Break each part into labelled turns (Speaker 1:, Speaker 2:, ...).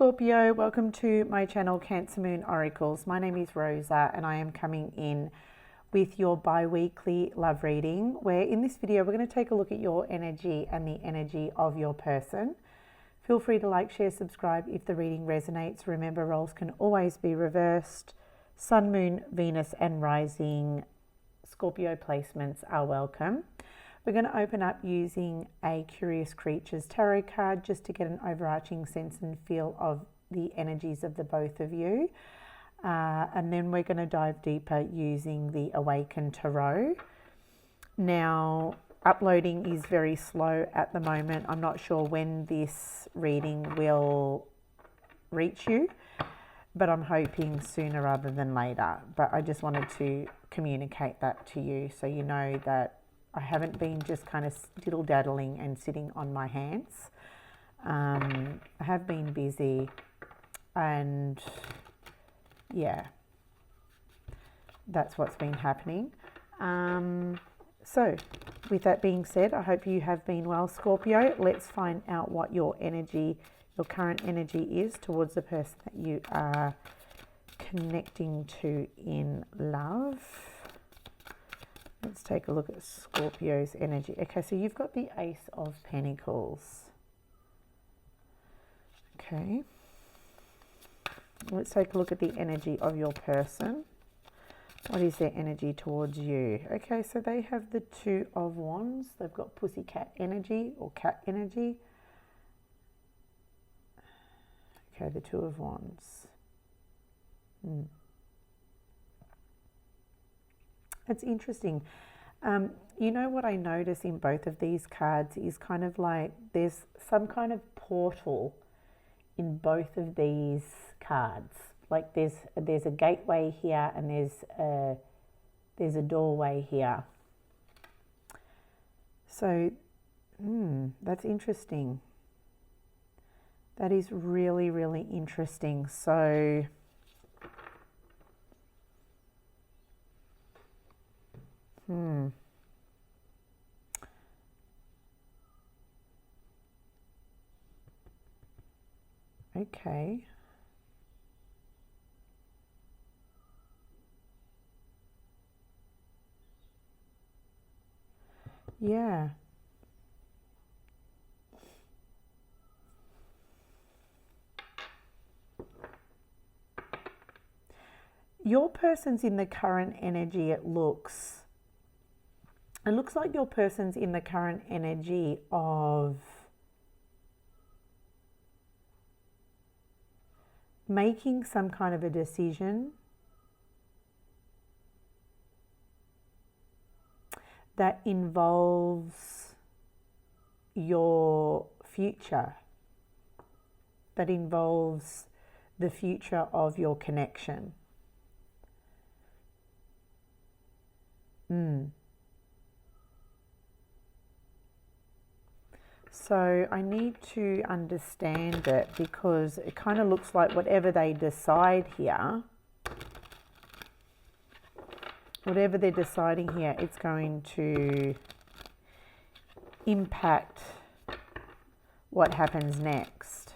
Speaker 1: Scorpio, welcome to my channel Cancer Moon Oracles. My name is Rosa and I am coming in with your bi-weekly love reading, where in this video we're going to take a look at your energy and the energy of your person. Feel free to like, share, subscribe if the reading resonates. Remember, roles can always be reversed. Sun, Moon, Venus and Rising Scorpio placements are welcome. We're going to open up using a Curious Creatures tarot card just to get an overarching sense and feel of the energies of the both of you. And then we're going to dive deeper using the Awakened Tarot. Now, uploading is very slow at the moment. I'm not sure when this reading will reach you, but I'm hoping sooner rather than later. But I just wanted to communicate that to you so you know that I haven't been just kind of diddle-daddling and sitting on my hands. I have been busy and yeah, that's what's been happening. So with that being said, I hope you have been well, Scorpio. Let's find out what your energy, your current energy is towards the person that you are connecting to in love. Let's take a look at Scorpio's energy. Okay, so you've got the Ace of Pentacles. Okay. Let's take a look at the energy of your person. What is their energy towards you? Okay, so they have the Two of Wands. They've got pussycat energy or cat energy. Okay, the Two of Wands. It's interesting. You know what I notice in both of these cards is kind of like there's some kind of portal in both of these cards. Like there's a gateway here and there's a doorway here. So that's interesting. That is really, really interesting. So okay. Yeah. Your person's in the current energy, it looks like your person's in the current energy of making some kind of a decision that involves your future, that involves the future of your connection. So I need to understand it because it kind of looks like whatever they decide here, whatever they're deciding here, it's going to impact what happens next.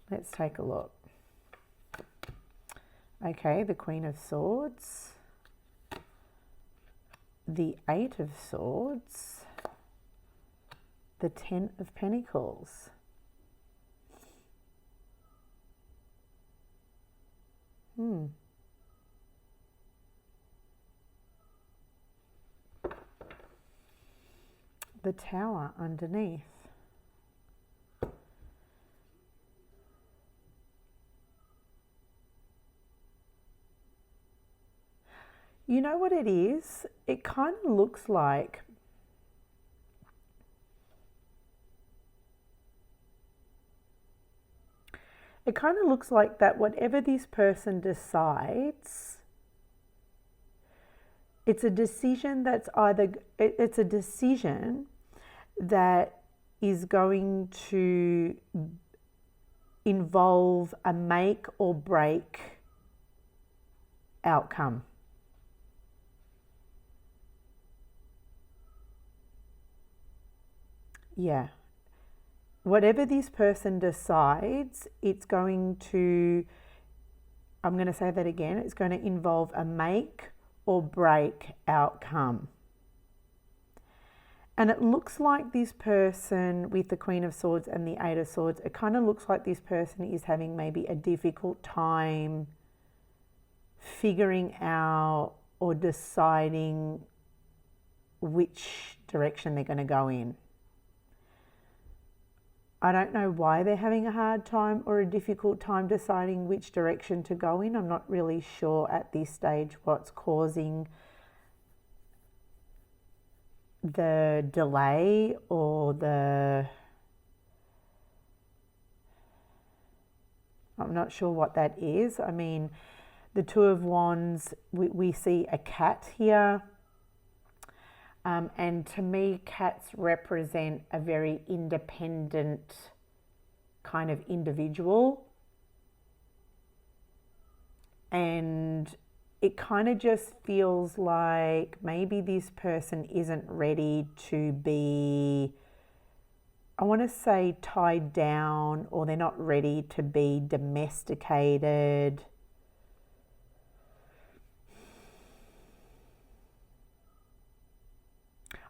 Speaker 1: Let's take a look. Okay, the Queen of Swords, the Eight of Swords, the Ten of Pentacles. The Tower underneath. You know what it is? It kind of looks like that whatever this person decides, it's a decision that's it's a decision that is going to involve a make or break outcome. Yeah. whatever this person decides, it's going to, I'm going to say that again, it's going to involve a make or break outcome. And it looks like this person with the Queen of Swords and the Eight of Swords, it kind of looks like this person is having maybe a difficult time figuring out or deciding which direction they're going to go in. I don't know why they're having a hard time or a difficult time deciding which direction to go in. I'm not really sure at this stage what's causing the delay or I'm not sure what that is. I mean, the Two of Wands, we see a cat here. And to me, cats represent a very independent kind of individual. And it kind of just feels like maybe this person isn't ready to be, I want to say, tied down, or they're not ready to be domesticated.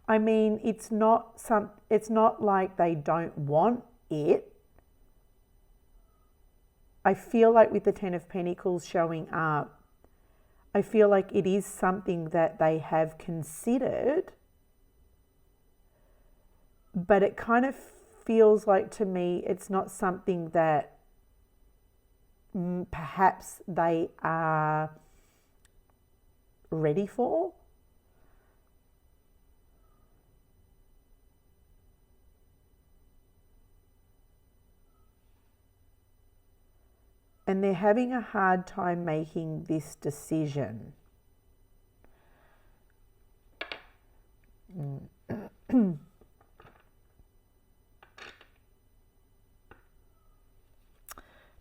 Speaker 1: I mean, it's not like they don't want it. I feel like with the Ten of Pentacles showing up, I feel like it is something that they have considered, but it kind of feels like to me it's not something that perhaps they are ready for. And they're having a hard time making this decision.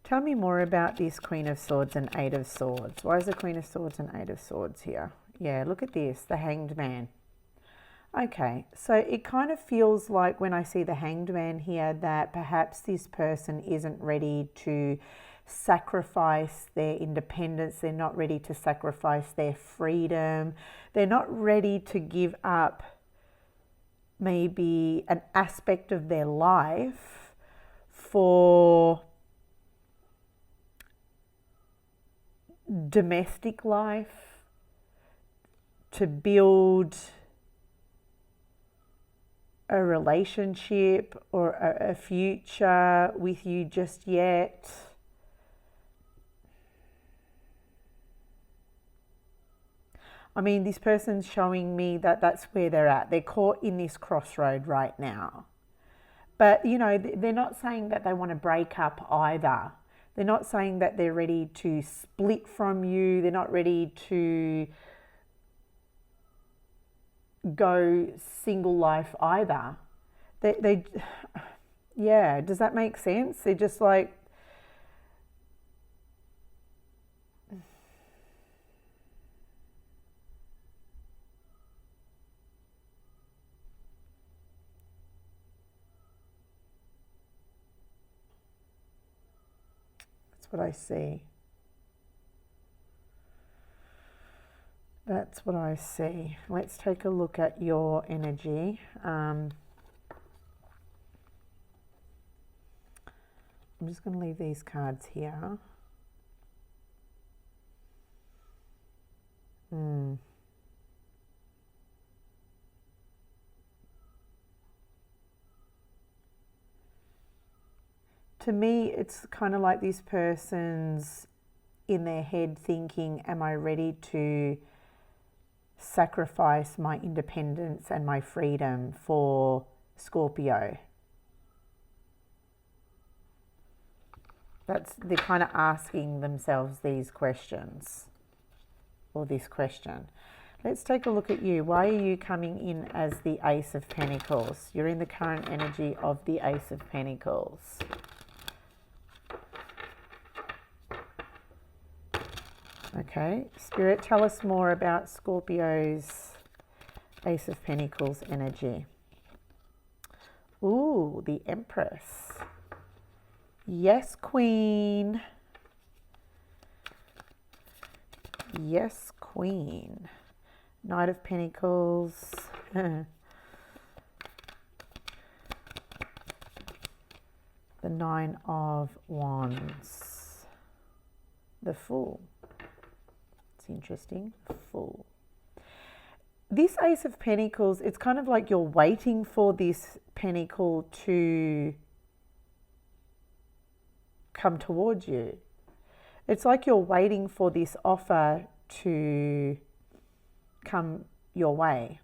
Speaker 1: Tell me more about this Queen of Swords and Eight of Swords. Why is the Queen of Swords and Eight of Swords here? Yeah, look at this, the Hanged Man. Okay, so it kind of feels like when I see the Hanged Man here that perhaps this person isn't ready to sacrifice their independence. They're not ready to sacrifice their freedom. They're not ready to give up maybe an aspect of their life for domestic life, to build a relationship or a future with you just yet. I mean, this person's showing me that that's where they're at. They're caught in this crossroad right now. But, you know, they're not saying that they want to break up either. They're not saying that they're ready to split from you. They're not ready to go single life either. Yeah, does that make sense? They're just like, that's what I see. That's what I see. Let's take a look at your energy. I'm just going to leave these cards here. To me, it's kind of like this person's in their head thinking, am I ready to sacrifice my independence and my freedom for Scorpio? They're kind of asking themselves these questions, or this question. Let's take a look at you. Why are you coming in as the Ace of Pentacles? You're in the current energy of the Ace of Pentacles. Okay, Spirit, tell us more about Scorpio's Ace of Pentacles energy. Ooh, the Empress. Yes, Queen. Yes, Queen. Knight of Pentacles. The Nine of Wands. The Fool. It's interesting. Fool. This Ace of Pentacles, it's kind of like you're waiting for this pentacle to come towards you. It's like you're waiting for this offer to come your way.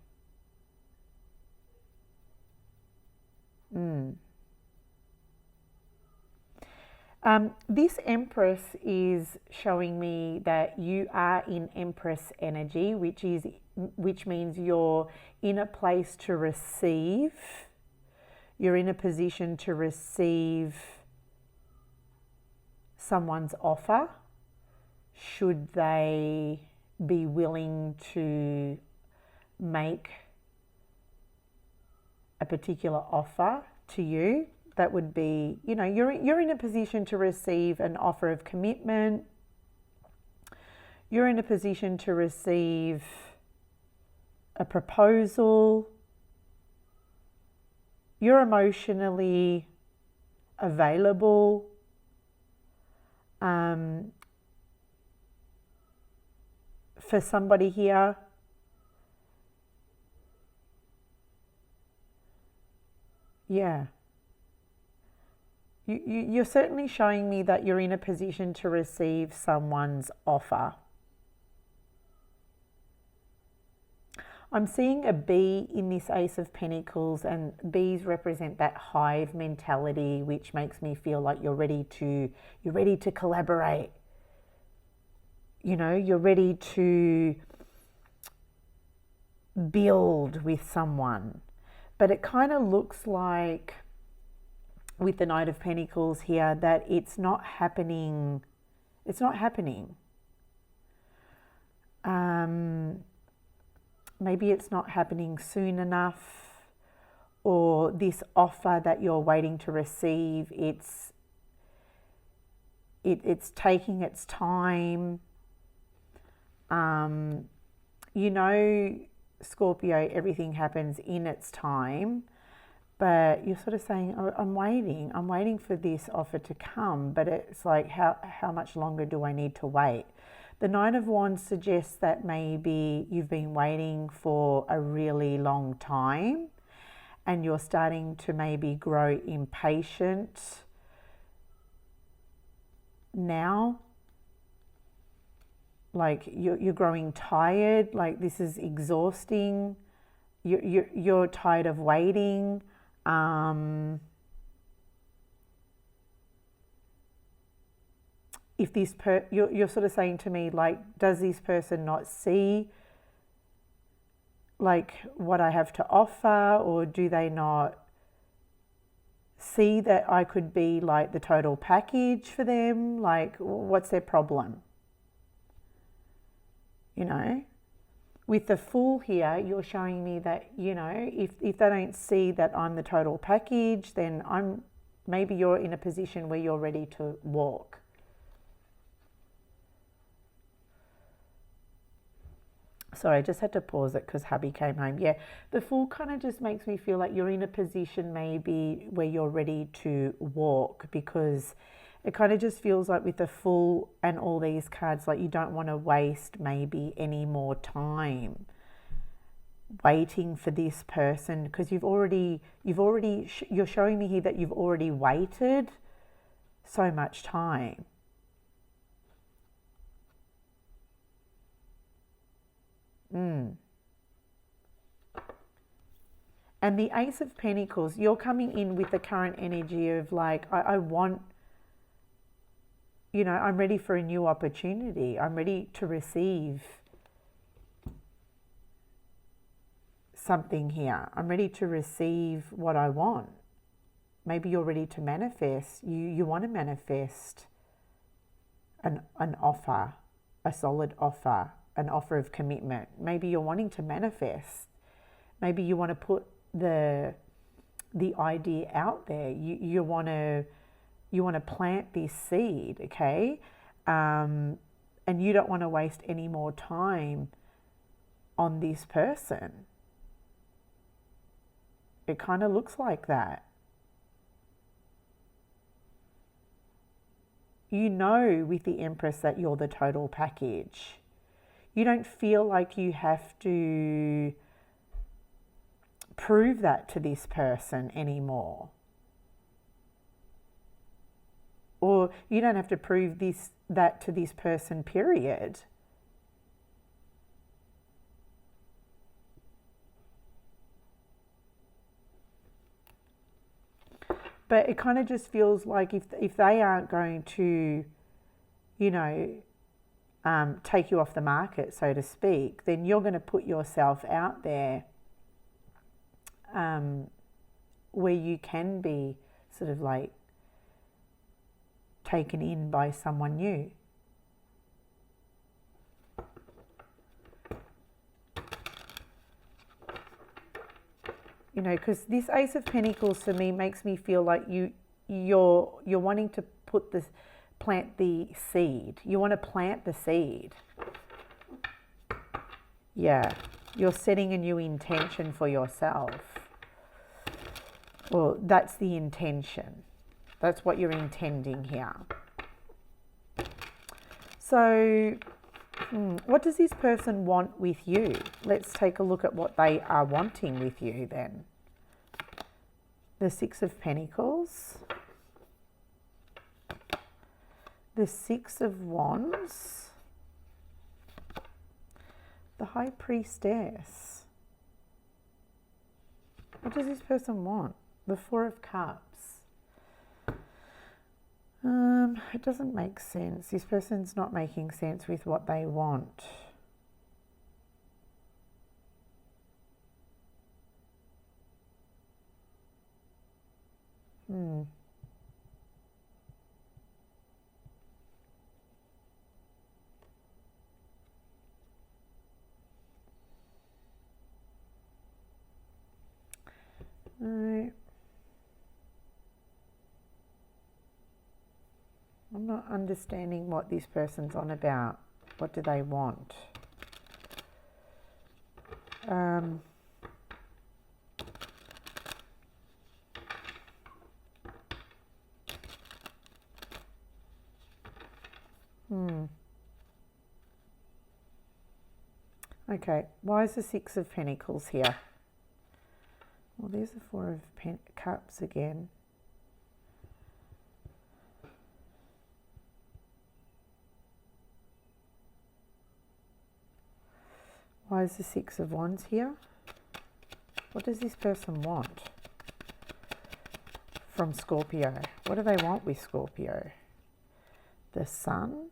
Speaker 1: This Empress is showing me that you are in Empress energy, which means you're in a place to receive. You're in a position to receive someone's offer, should they be willing to make a particular offer to you. That would be, you know, you're in a position to receive an offer of commitment. You're in a position to receive a proposal. You're emotionally available. For somebody here. Yeah. You're certainly showing me that you're in a position to receive someone's offer. I'm seeing a bee in this Ace of Pentacles, and bees represent that hive mentality, which makes me feel like you're ready to collaborate. You know, you're ready to build with someone. But it kind of looks like, with the Knight of Pentacles here, that it's not happening. It's not happening. Maybe it's not happening soon enough, or this offer that you're waiting to receive, it's taking its time. You know, Scorpio, everything happens in its time. But you're sort of saying, oh, I'm waiting for this offer to come, but it's like, how much longer do I need to wait? The Nine of Wands suggests that maybe you've been waiting for a really long time and you're starting to maybe grow impatient now. Like you're growing tired, like this is exhausting. You're tired of waiting. If this you're sort of saying to me, like, does this person not see like what I have to offer, or do they not see that I could be like the total package for them? Like, what's their problem? You know? With the Fool here, you're showing me that, you know, if they don't see that I'm the total package, then maybe you're in a position where you're ready to walk. Sorry, I just had to pause it because hubby came home. Yeah, the Fool kind of just makes me feel like you're in a position maybe where you're ready to walk, because it kind of just feels like with the Fool and all these cards, like you don't want to waste maybe any more time waiting for this person, because you're showing me here that you've already waited so much time. And the Ace of Pentacles, you're coming in with the current energy of like, I want, you know, I'm ready for a new opportunity. I'm ready to receive something here. I'm ready to receive what I want. Maybe you're ready to manifest. You want to manifest an offer, a solid offer, an offer of commitment. Maybe you're wanting to manifest. Maybe you want to put the the idea out there. You want to plant this seed, okay? And you don't want to waste any more time on this person. It kind of looks like that. You know with the Empress that you're the total package. You don't feel like you have to prove that to this person anymore. Or you don't have to prove that to this person, period. But it kind of just feels like if they aren't going to, you know, take you off the market, so to speak, then you're going to put yourself out there where you can be sort of like taken in by someone new. You know, because this Ace of Pentacles for me makes me feel like you're wanting to plant the seed. You want to plant the seed. Yeah, you're setting a new intention for yourself. Well, that's the intention. That's what you're intending here. So, what does this person want with you? Let's take a look at what they are wanting with you then. The Six of Pentacles. The Six of Wands. The High Priestess. What does this person want? The Four of Cups. It doesn't make sense. This person's not making sense with what they want. No. I'm not understanding what this person's on about. What do they want? Okay, why is the Six of Pentacles here? Well, there's the Four of Cups again. Why is the Six of Wands here? What does this person want from Scorpio? What do they want with Scorpio? The Sun.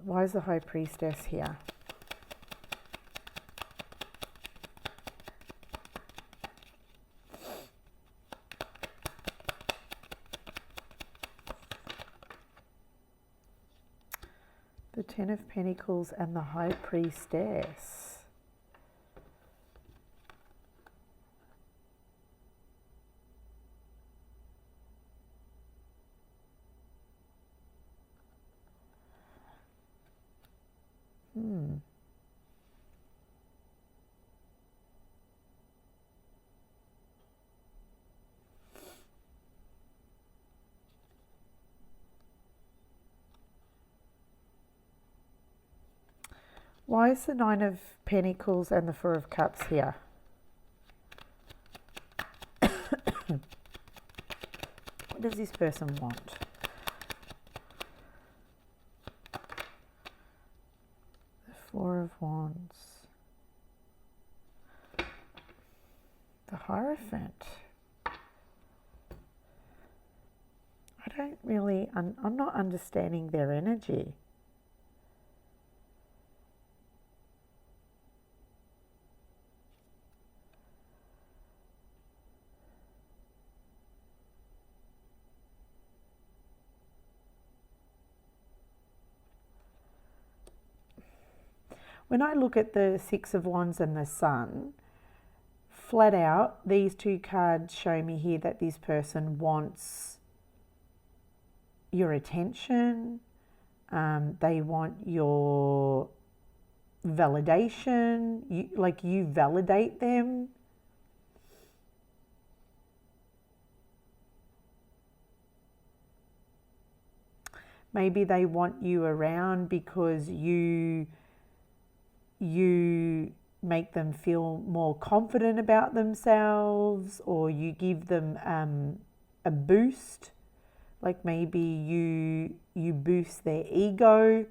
Speaker 1: Why is the High Priestess here? The Ten of Pentacles and the High Priestess. Why is the Nine of Pentacles and the Four of Cups here? What does this person want? The Four of Wands. The Hierophant. I don't really, I'm not understanding their energy. When I look at the Six of Wands and the Sun, flat out, these two cards show me here that this person wants your attention. They want your validation. You validate them. Maybe they want you around because you make them feel more confident about themselves, or you give them a boost. Like maybe you boost their ego.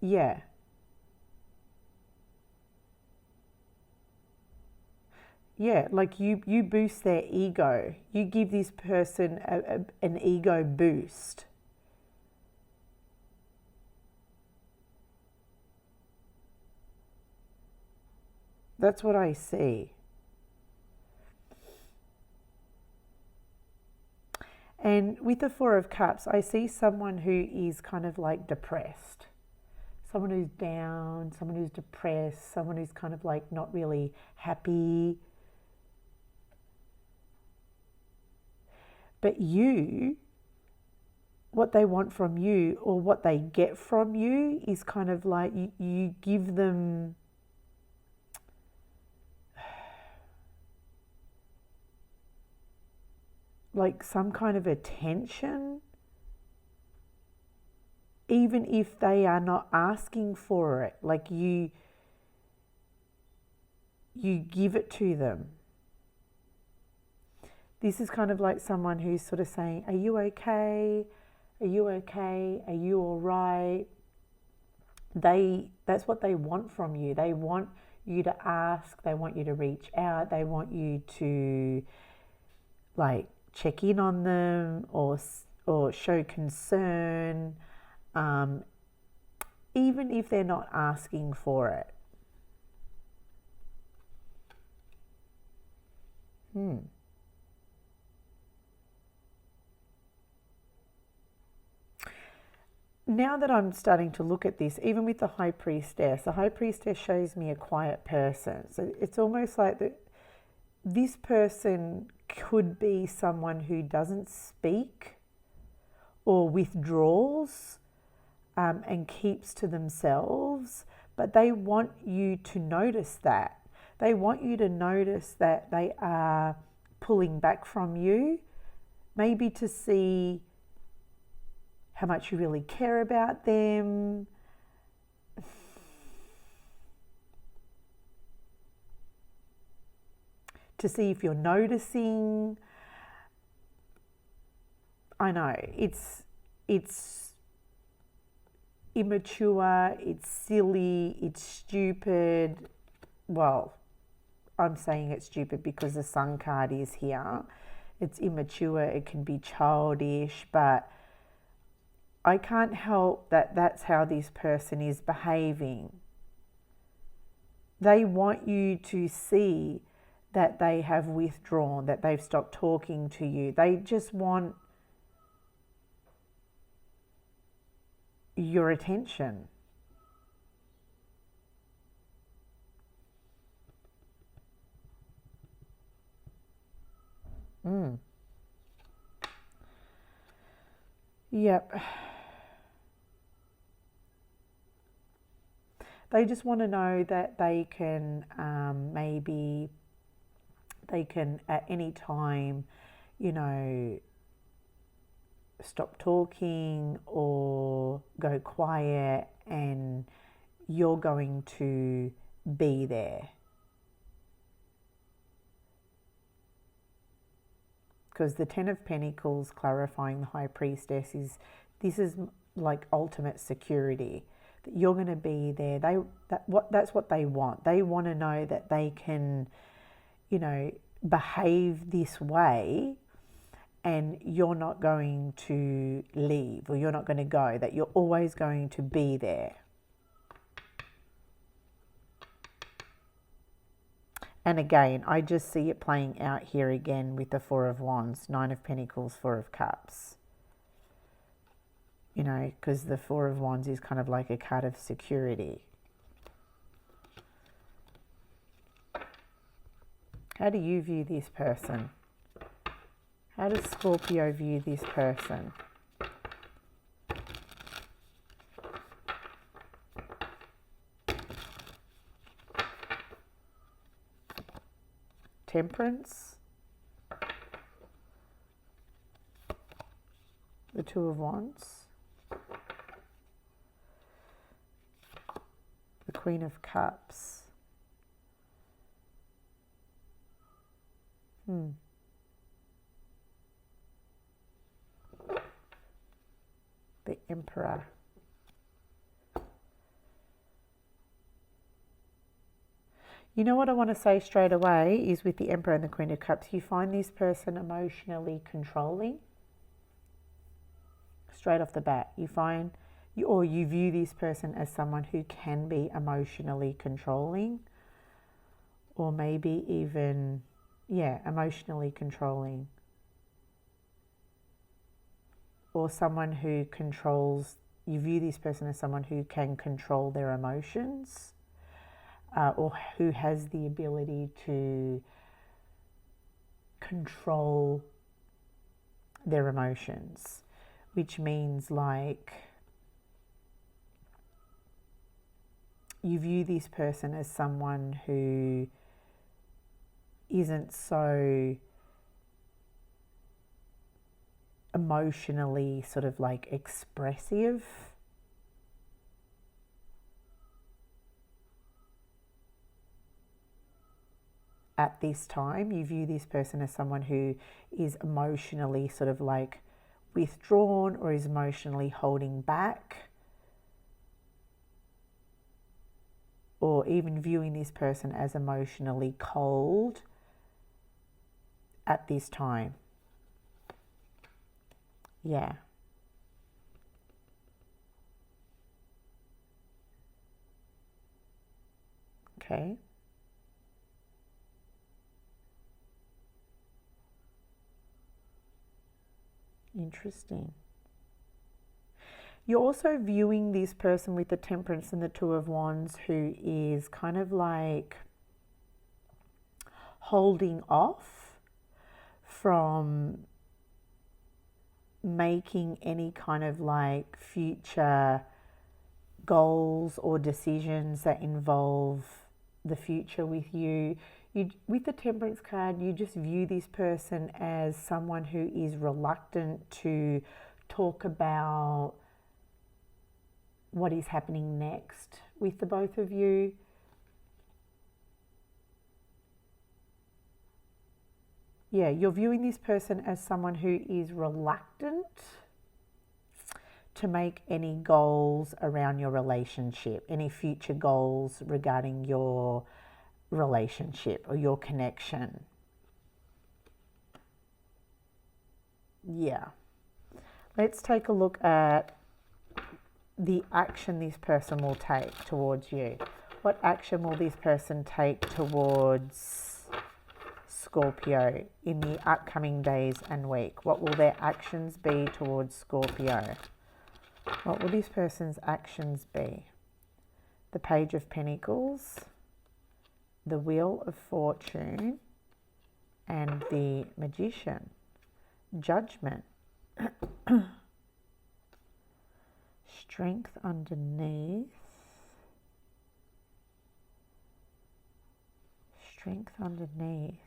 Speaker 1: Yeah. Yeah, like you boost their ego. You give this person an ego boost. That's what I see. And with the Four of Cups, I see someone who is kind of like depressed. Someone who's down, someone who's depressed, someone who's kind of like not really happy. But you, what they want from you, or what they get from you, is kind of like you give them like some kind of attention, even if they are not asking for it. Like you give it to them. This is kind of like someone who's sort of saying, are you okay? Are you okay? Are you all right? That's what they want from you. They want you to ask. They want you to reach out. They want you to like check in on them, or show concern, even if they're not asking for it. Now that I'm starting to look at this, even with the High Priestess, the High Priestess shows me a quiet person. So it's almost like this person could be someone who doesn't speak or withdraws and keeps to themselves, but they want you to notice that. They want you to notice that they are pulling back from you, maybe to see how much you really care about them. To see if you're noticing. I know, it's immature, it's silly, it's stupid. Well, I'm saying it's stupid because the Sun card is here. It's immature, it can be childish, but I can't help that that's how this person is behaving. They want you to see that they have withdrawn, that they've stopped talking to you. They just want your attention. Yep. They just want to know that they can maybe they can at any time, stop talking or go quiet, and you're going to be there. Because the Ten of Pentacles clarifying the High Priestess this is like ultimate security, that you're going to be there. That's what they want. They want to know that they can, behave this way, and you're not going to leave, or you're not going to go, that you're always going to be there. And again, I just see it playing out here again with the Four of Wands, Nine of Pentacles, Four of Cups. You know, because the Four of Wands is kind of like a card of security. How do you view this person? How does Scorpio view this person? Temperance. The Two of Wands. The Queen of Cups. The Emperor. You know what I want to say straight away is with the Emperor and the Queen of Cups, you find this person emotionally controlling. Straight off the bat, you find, or you view this person as someone who can be emotionally controlling, or maybe even, yeah, emotionally controlling. Or someone who controls, you view this person as someone who can control their emotions, or who has the ability to control their emotions, which means like you view this person as someone who isn't so emotionally sort of like expressive. At this time, you view this person as someone who is emotionally sort of like withdrawn or is emotionally holding back, or even viewing this person as emotionally cold at this time. Yeah. Okay. Interesting. You're also viewing this person with the Temperance and the Two of Wands who is kind of like holding off from making any kind of like future goals or decisions that involve the future with you. With the Temperance card, you just view this person as someone who is reluctant to talk about what is happening next with the both of you. Yeah, you're viewing this person as someone who is reluctant to make any goals around your relationship, any future goals regarding your relationship or your connection. Yeah. Let's take a look at the action this person will take towards you. What action will this person take towards Scorpio in the upcoming days and week? What will their actions be towards Scorpio? What will this person's actions be? The Page of Pentacles, the Wheel of Fortune, and the Magician. Judgment. Strength underneath. Strength underneath.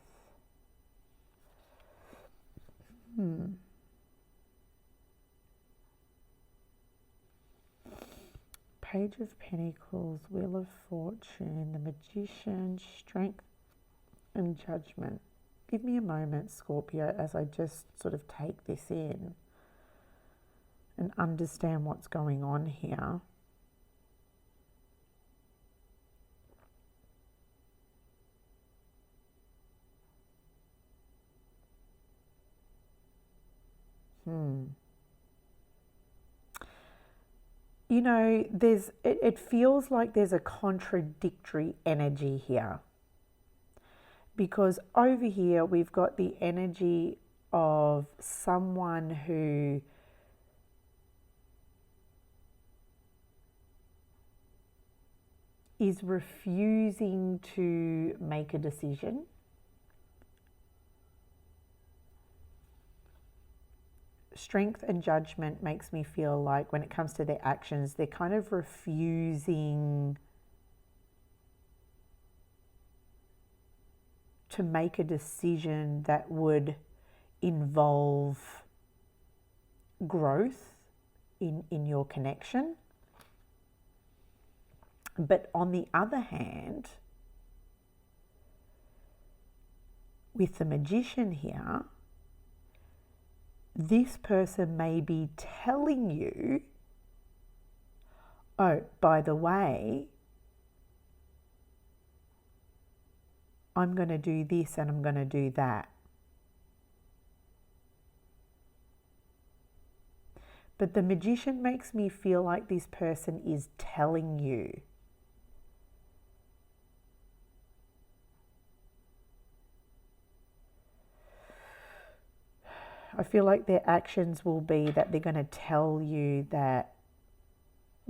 Speaker 1: Page of Pentacles, Wheel of Fortune, the Magician, Strength and Judgment. Give me a moment, Scorpio, as I just sort of take this in and understand what's going on here. You know, it feels like there's a contradictory energy here. Because over here we've got the energy of someone who is refusing to make a decision. Strength and judgment makes me feel like when it comes to their actions, they're kind of refusing to make a decision that would involve growth in your connection. But on the other hand, with the Magician here, this person may be telling you, oh, by the way, I'm going to do this and I'm going to do that. But the Magician makes me feel like this person is telling you. I feel like their actions will be that they're going to tell you that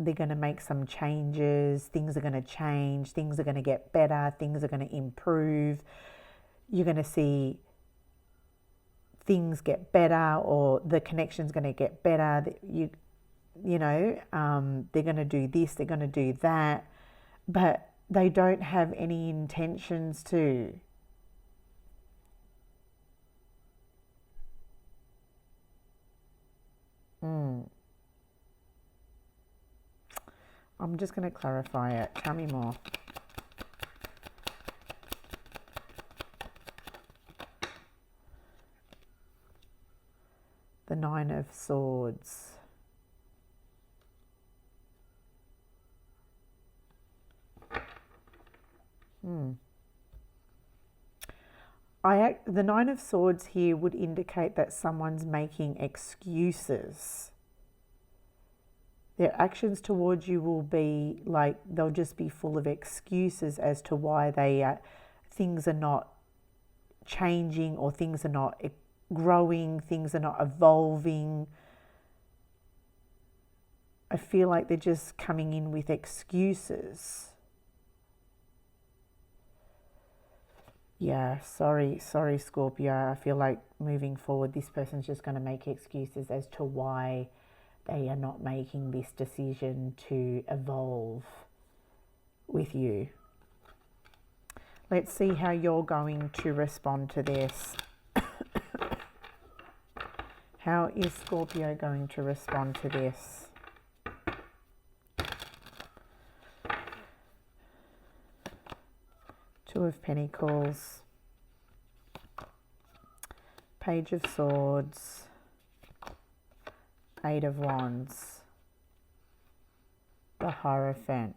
Speaker 1: they're going to make some changes, things are going to change, things are going to get better, things are going to improve. You're going to see things get better, or the connection's going to get better. They're going to do this, they're going to do that, but they don't have any intentions to. I'm just going to clarify it. Tell me more. The Nine of Swords. The Nine of Swords here would indicate that someone's making excuses. Their actions towards you will be like, they'll just be full of excuses as to why things are not changing, or things are not growing, things are not evolving. I feel like they're just coming in with excuses. Yeah, sorry, Scorpio. I feel like moving forward, this person's just going to make excuses as to why they are not making this decision to evolve with you. Let's see how you're going to respond to this. How is Scorpio going to respond to this? Two of Pentacles, Page of Swords, Eight of Wands, the Hierophant.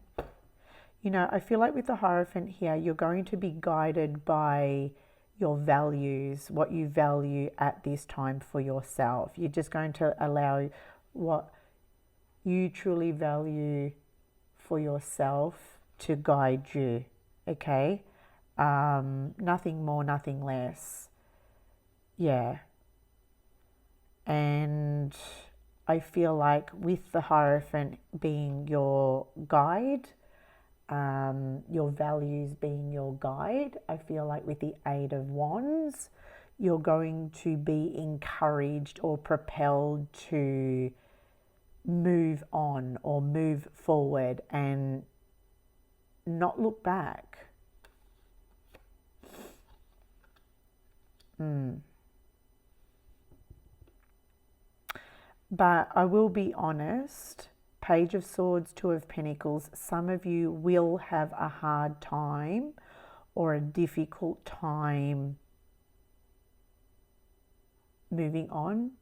Speaker 1: You know, I feel like with the Hierophant here, you're going to be guided by your values, what you value at this time for yourself. You're just going to allow what you truly value for yourself to guide you, okay? Nothing more, nothing less. Yeah. And I feel like with the Hierophant being your guide, your values being your guide, I feel like with the Eight of Wands, you're going to be encouraged or propelled to move on or move forward and not look back. But I will be honest, Page of Swords, Two of Pentacles, some of you will have a hard time or a difficult time moving on,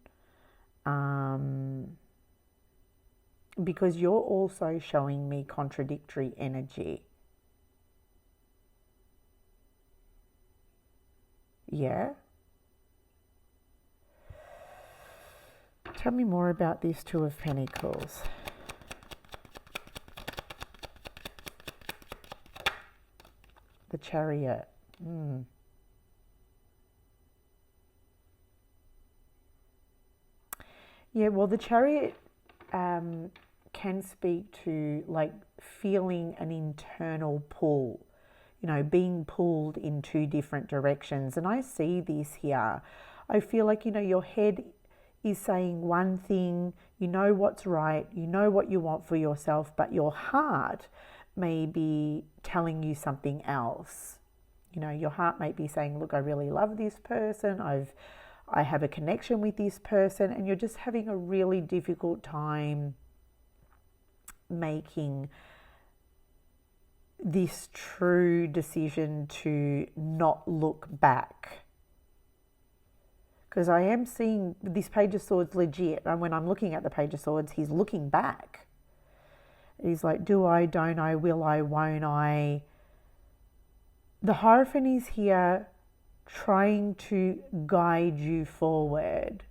Speaker 1: because you're also showing me contradictory energy. Yeah. Tell me more about this Two of Pentacles. The Chariot. Yeah, well, the Chariot can speak to like feeling an internal pull, being pulled in two different directions. And I see this here. I feel like, your head is saying one thing, you know what's right, you know what you want for yourself, but your heart may be telling you something else. Your heart may be saying, look, I really love this person. I have a connection with this person, and you're just having a really difficult time making this true decision to not look back. Because I am seeing this Page of Swords legit, and when I'm looking at the Page of Swords, he's looking back. He's like, do I, don't I, will I, won't I? The Hierophant is here trying to guide you forward.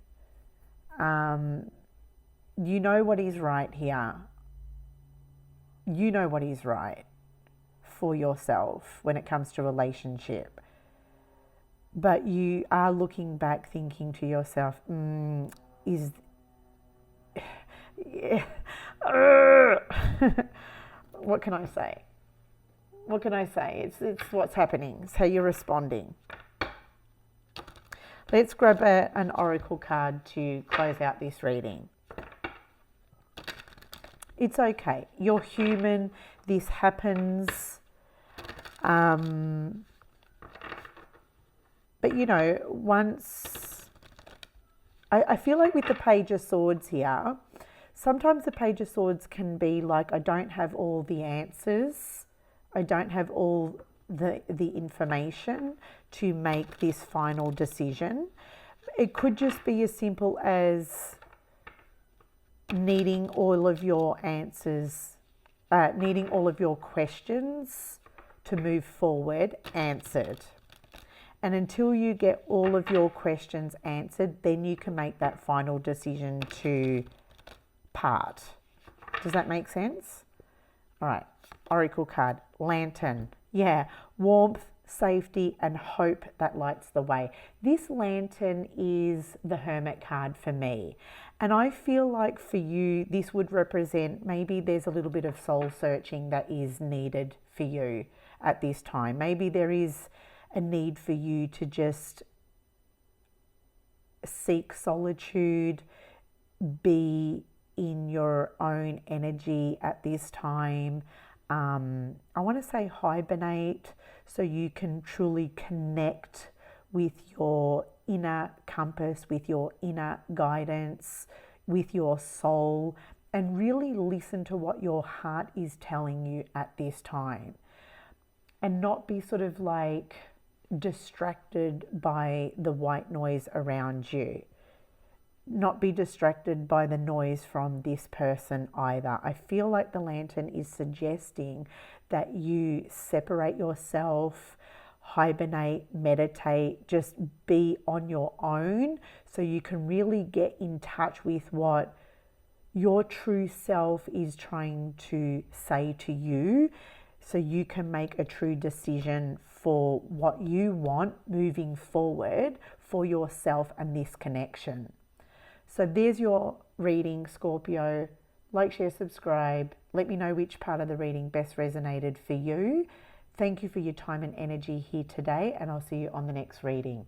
Speaker 1: You know what is right here. You know what is right for yourself when it comes to relationship. But you are looking back thinking to yourself, is... Yeah. What can I say? What can I say? It's what's happening. It's how you're responding. Let's grab an oracle card to close out this reading. It's okay. You're human. This happens. But once... I feel like with the Page of Swords here, sometimes the Page of Swords can be like, I don't have all the answers. I don't have all the information to make this final decision. It could just be as simple as needing all of your answers, needing all of your questions to move forward answered. And until you get all of your questions answered, then you can make that final decision to part. Does that make sense? All right, oracle card, Lantern. Yeah, warmth, safety, and hope that lights the way. This Lantern is the Hermit card for me. And I feel like for you, this would represent maybe there's a little bit of soul searching that is needed for you at this time. Maybe there is a need for you to just seek solitude, be in your own energy at this time. I want to say hibernate so you can truly connect with your inner compass, with your inner guidance, with your soul, and really listen to what your heart is telling you at this time. And not be sort of like distracted by the white noise around you. Not be distracted by the noise from this person either. I feel like the Lantern is suggesting that you separate yourself, hibernate, meditate, just be on your own so you can really get in touch with what your true self is trying to say to you, so you can make a true decision for what you want moving forward for yourself and this connection. So there's your reading, Scorpio. Like, share, subscribe. Let me know which part of the reading best resonated for you. Thank you for your time and energy here today, and I'll see you on the next reading.